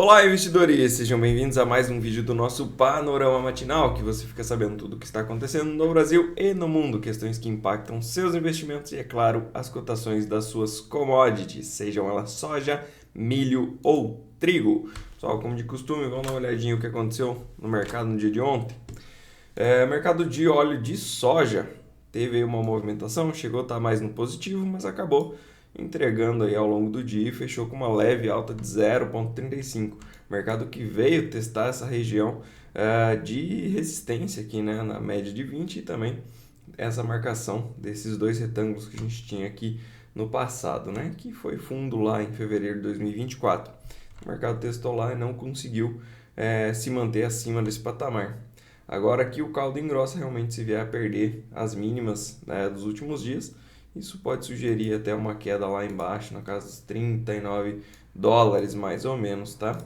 Olá, investidores! Sejam bem-vindos a mais um vídeo do nosso Panorama Matinal, que você fica sabendo tudo o que está acontecendo no Brasil e no mundo, questões que impactam seus investimentos e, é claro, as cotações das suas commodities, sejam elas soja, milho ou trigo. Pessoal, como de costume, vamos dar uma olhadinha no que aconteceu no mercado no dia de ontem. Mercado de óleo de soja teve uma movimentação, chegou a estar mais no positivo, mas acabou entregando aí ao longo do dia e fechou com uma leve alta de 0,35. Mercado que veio testar essa região de resistência aqui, né, na média de 20 e também essa marcação desses dois retângulos que a gente tinha aqui no passado, né, que foi fundo lá em fevereiro de 2024. O mercado testou lá e não conseguiu se manter acima desse patamar. Agora aqui o caldo engrossa realmente se vier a perder as mínimas, né, dos últimos dias. Isso pode sugerir até uma queda lá embaixo, na casa dos 39 dólares mais ou menos, tá?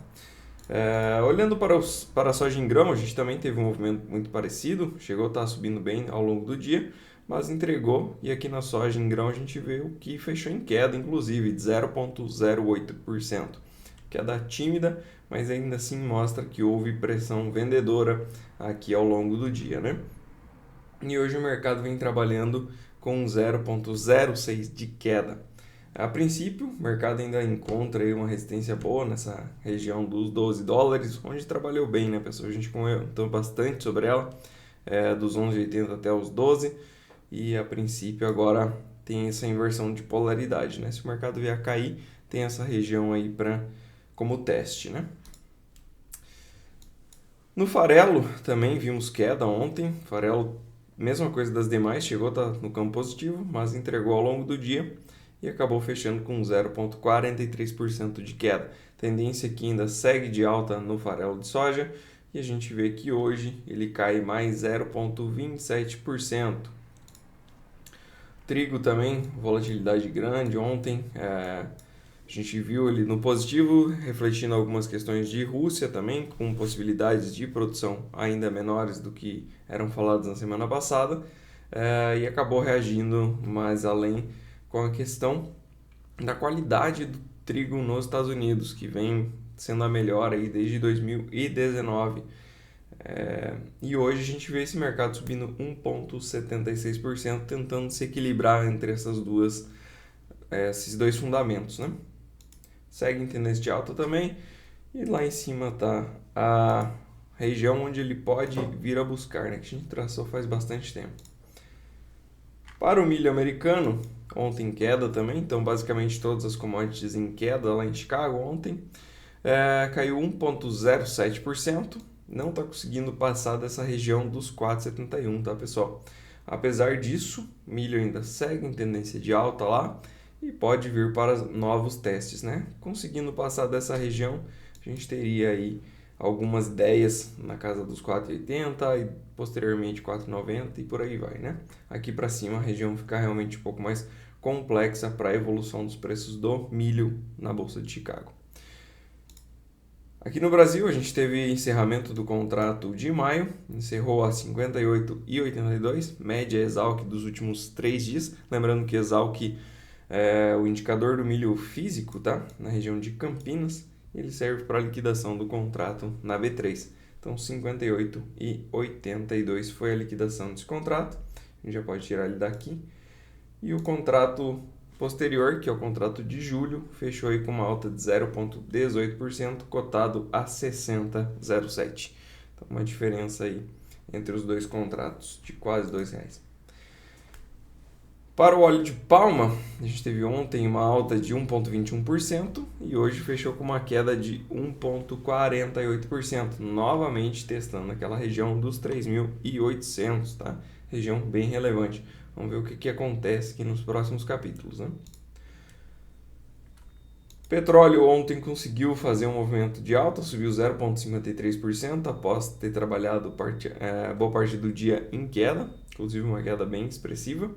Olhando para a soja em grão, a gente também teve um movimento muito parecido, chegou a estar subindo bem ao longo do dia, mas entregou, e aqui na soja em grão a gente vê o que fechou em queda, inclusive, de 0,08%. Queda tímida, mas ainda assim mostra que houve pressão vendedora aqui ao longo do dia, né? E hoje o mercado vem trabalhando com 0,06 de queda. A princípio, o mercado ainda encontra aí uma resistência boa nessa região dos 12 dólares, onde trabalhou bem, né, pessoal? A gente comentou bastante sobre ela, dos 11,80 até os 12, e a princípio agora tem essa inversão de polaridade, né? Se o mercado vier a cair, tem essa região aí como teste, né? No farelo também vimos queda ontem, farelo mesma coisa das demais, chegou a estar no campo positivo, mas entregou ao longo do dia e acabou fechando com 0,43% de queda. Tendência que ainda segue de alta no farelo de soja e a gente vê que hoje ele cai mais 0,27%. Trigo também, volatilidade grande ontem. A gente viu ele no positivo, refletindo algumas questões de Rússia também, com possibilidades de produção ainda menores do que eram faladas na semana passada, e acabou reagindo mais além com a questão da qualidade do trigo nos Estados Unidos, que vem sendo a melhor aí desde 2019. E hoje a gente vê esse mercado subindo 1,76%, tentando se equilibrar entre esses dois fundamentos, né? Segue em tendência de alta também, e lá em cima está a região onde ele pode vir a buscar, né, que a gente traçou faz bastante tempo. Para o milho americano, ontem queda também, então basicamente todas as commodities em queda lá em Chicago ontem, caiu 1,07%, não está conseguindo passar dessa região dos 4,71, tá, pessoal? Apesar disso, milho ainda segue em tendência de alta lá, e pode vir para novos testes, né? Conseguindo passar dessa região, a gente teria aí algumas ideias na casa dos 4,80 e posteriormente 4,90 e por aí vai, né? Aqui para cima a região fica realmente um pouco mais complexa para a evolução dos preços do milho na Bolsa de Chicago. Aqui no Brasil a gente teve encerramento do contrato de maio, encerrou a 58,82, média Exalc dos últimos 3 dias, lembrando que Exalc o indicador do milho físico, tá? Na região de Campinas, ele serve para liquidação do contrato na B3. Então 58,82 foi a liquidação desse contrato. A gente já pode tirar ele daqui. E o contrato posterior, que é o contrato de julho, fechou aí com uma alta de 0,18%, cotado a 60,07. Então uma diferença aí entre os dois contratos de quase R$2. Para o óleo de palma, a gente teve ontem uma alta de 1,21% e hoje fechou com uma queda de 1,48%, novamente testando aquela região dos 3.800, tá? Região bem relevante. Vamos ver o que acontece aqui nos próximos capítulos, né? Petróleo ontem conseguiu fazer um movimento de alta, subiu 0,53% após ter trabalhado boa parte do dia em queda, inclusive uma queda bem expressiva.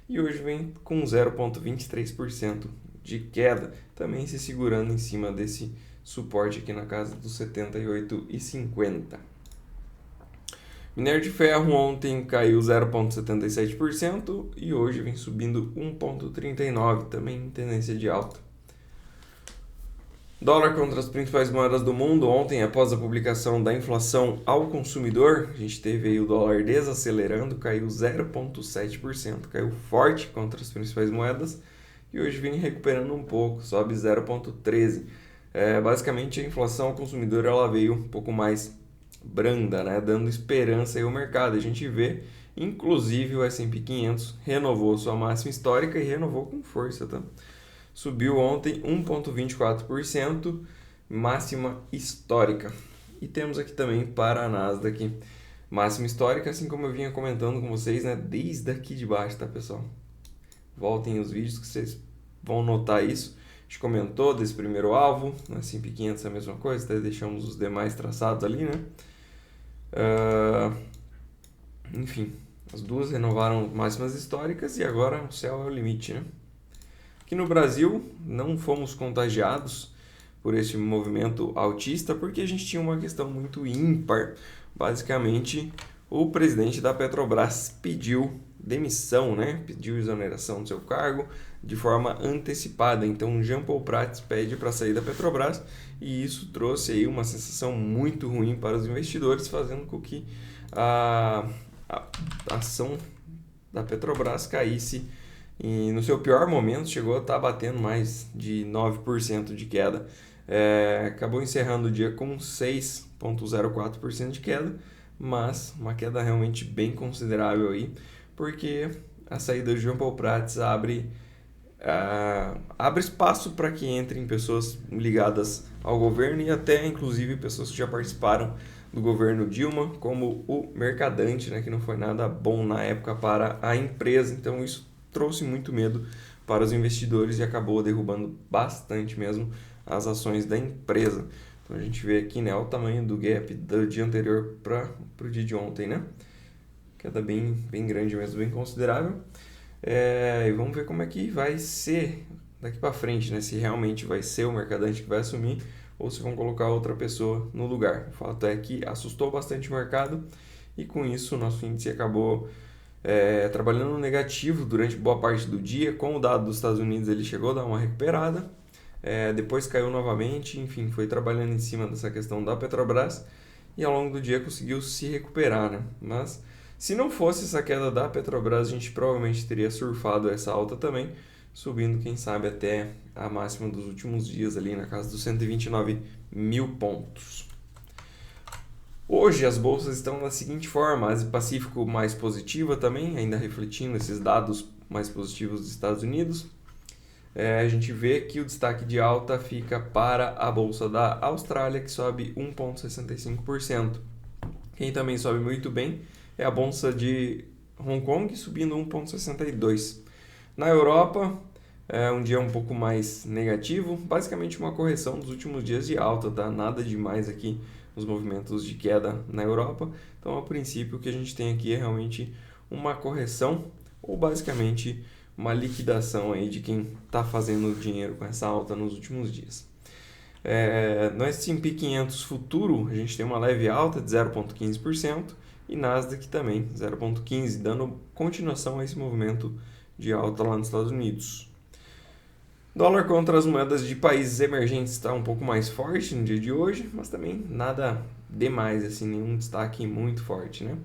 E hoje vem com 0,23% de queda, também se segurando em cima desse suporte aqui na casa dos 78,50. Minério de ferro ontem caiu 0,77% e hoje vem subindo 1,39%, também em tendência de alta. Dólar contra as principais moedas do mundo. Ontem, após a publicação da inflação ao consumidor, a gente teve aí o dólar desacelerando, caiu 0,7%, caiu forte contra as principais moedas e hoje vem recuperando um pouco, sobe 0,13%. Basicamente, a inflação ao consumidor ela veio um pouco mais branda, né, dando esperança aí ao mercado. A gente vê, inclusive, o S&P 500 renovou sua máxima histórica e renovou com força, tá? Subiu ontem 1,24%, máxima histórica. E temos aqui também para a Nasdaq, máxima histórica, assim como eu vinha comentando com vocês, né, desde aqui de baixo, tá, pessoal? Voltem os vídeos que vocês vão notar isso. A gente comentou desse primeiro alvo, no S&P 500 é a mesma coisa, até deixamos os demais traçados ali, né? Enfim, as duas renovaram máximas históricas e agora o céu é o limite, né? Aqui no Brasil, não fomos contagiados por esse movimento altista porque a gente tinha uma questão muito ímpar. Basicamente, o presidente da Petrobras pediu demissão, né? Pediu exoneração do seu cargo de forma antecipada. Então, Jean Paul Prats pede para sair da Petrobras e isso trouxe aí uma sensação muito ruim para os investidores, fazendo com que a ação da Petrobras caísse. E no seu pior momento chegou a estar batendo mais de 9% de queda. Acabou encerrando o dia com 6,04% de queda, mas uma queda realmente bem considerável aí, porque a saída de Jean Paul Prats abre espaço para que entrem pessoas ligadas ao governo e até inclusive pessoas que já participaram do governo Dilma, como o Mercadante, né, que não foi nada bom na época para a empresa. Então isso trouxe muito medo para os investidores e acabou derrubando bastante mesmo as ações da empresa. Então a gente vê aqui, né, o tamanho do gap do dia anterior para o dia de ontem, né? Queda bem grande mesmo, bem considerável. E vamos ver como é que vai ser daqui para frente, né? Se realmente vai ser o Mercadante que vai assumir ou se vão colocar outra pessoa no lugar. O fato é que assustou bastante o mercado e com isso o nosso índice acabou trabalhando no negativo durante boa parte do dia. Com o dado dos Estados Unidos ele chegou a dar uma recuperada, depois caiu novamente, enfim, foi trabalhando em cima dessa questão da Petrobras e ao longo do dia conseguiu se recuperar, né? Mas se não fosse essa queda da Petrobras, a gente provavelmente teria surfado essa alta também, subindo, quem sabe, até a máxima dos últimos dias ali na casa dos 129 mil pontos. Hoje as bolsas estão da seguinte forma: a Ásia Pacífico mais positiva também, ainda refletindo esses dados mais positivos dos Estados Unidos. A gente vê que o destaque de alta fica para a bolsa da Austrália, que sobe 1,65%. Quem também sobe muito bem é a bolsa de Hong Kong, subindo 1,62%. Na Europa, um dia um pouco mais negativo, basicamente uma correção dos últimos dias de alta, tá? Nada demais aqui os movimentos de queda na Europa. Então, a princípio, o que a gente tem aqui é realmente uma correção ou basicamente uma liquidação aí de quem está fazendo dinheiro com essa alta nos últimos dias. No S&P 500 futuro, a gente tem uma leve alta de 0,15% e Nasdaq também 0,15%, dando continuação a esse movimento de alta lá nos Estados Unidos. Dólar contra as moedas de países emergentes está um pouco mais forte no dia de hoje, mas também nada demais, assim, nenhum destaque muito forte, né?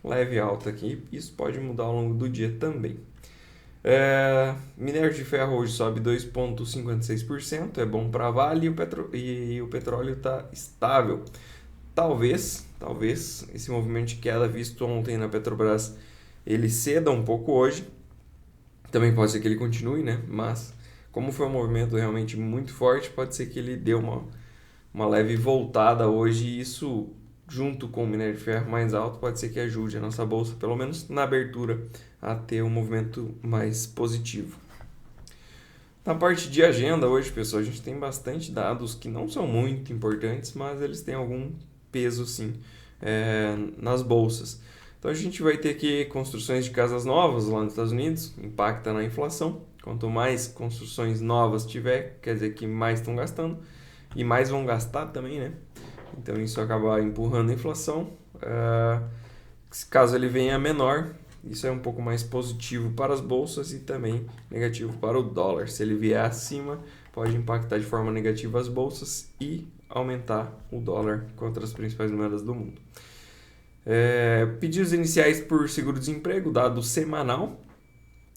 Leve alta aqui, isso pode mudar ao longo do dia também. Minério de ferro hoje sobe 2,56%, é bom para a Vale e o petróleo está estável. Talvez esse movimento de queda visto ontem na Petrobras ele ceda um pouco hoje, também pode ser que ele continue, né? Mas como foi um movimento realmente muito forte, pode ser que ele dê uma leve voltada hoje e isso, junto com o minério de ferro mais alto, pode ser que ajude a nossa bolsa, pelo menos na abertura, a ter um movimento mais positivo. Na parte de agenda hoje, pessoal, a gente tem bastante dados que não são muito importantes, mas eles têm algum peso sim nas bolsas. Então a gente vai ter aqui construções de casas novas lá nos Estados Unidos, impacta na inflação. Quanto mais construções novas tiver, quer dizer que mais estão gastando e mais vão gastar também, né? Então isso acaba empurrando a inflação. Caso ele venha menor, Isso é um pouco mais positivo para as bolsas e também negativo para o dólar. Se ele vier acima, pode impactar de forma negativa as bolsas e aumentar o dólar contra as principais moedas do mundo. Pedidos iniciais por seguro-desemprego, dado semanal,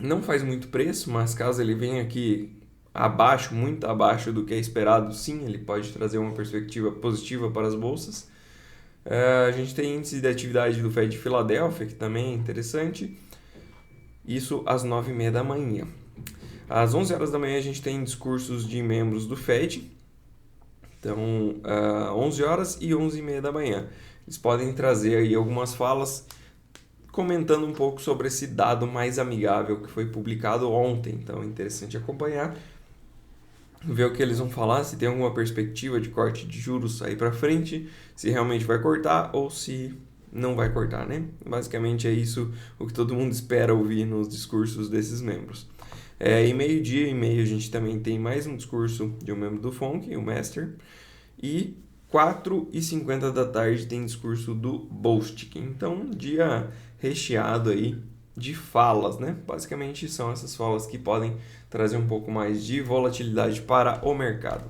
não faz muito preço, mas caso ele venha aqui abaixo, muito abaixo do que é esperado, sim, ele pode trazer uma perspectiva positiva para as bolsas. A gente tem índice de atividade do Fed de Filadélfia, que também é interessante, isso às 9h30 da manhã. Às 11 horas da manhã a gente tem discursos de membros do Fed, então 11 horas e 11h30 da manhã. Eles podem trazer aí algumas falas comentando um pouco sobre esse dado mais amigável que foi publicado ontem. Então é interessante acompanhar, ver o que eles vão falar, se tem alguma perspectiva de corte de juros aí para frente, se realmente vai cortar ou se não vai cortar, né? Basicamente é isso o que todo mundo espera ouvir nos discursos desses membros. E meio-dia e meio a gente também tem mais um discurso de um membro do FONC, o Master, e 4h50 da tarde tem discurso do Bostic. Então, um dia recheado aí de falas, né? Basicamente são essas falas que podem trazer um pouco mais de volatilidade para o mercado.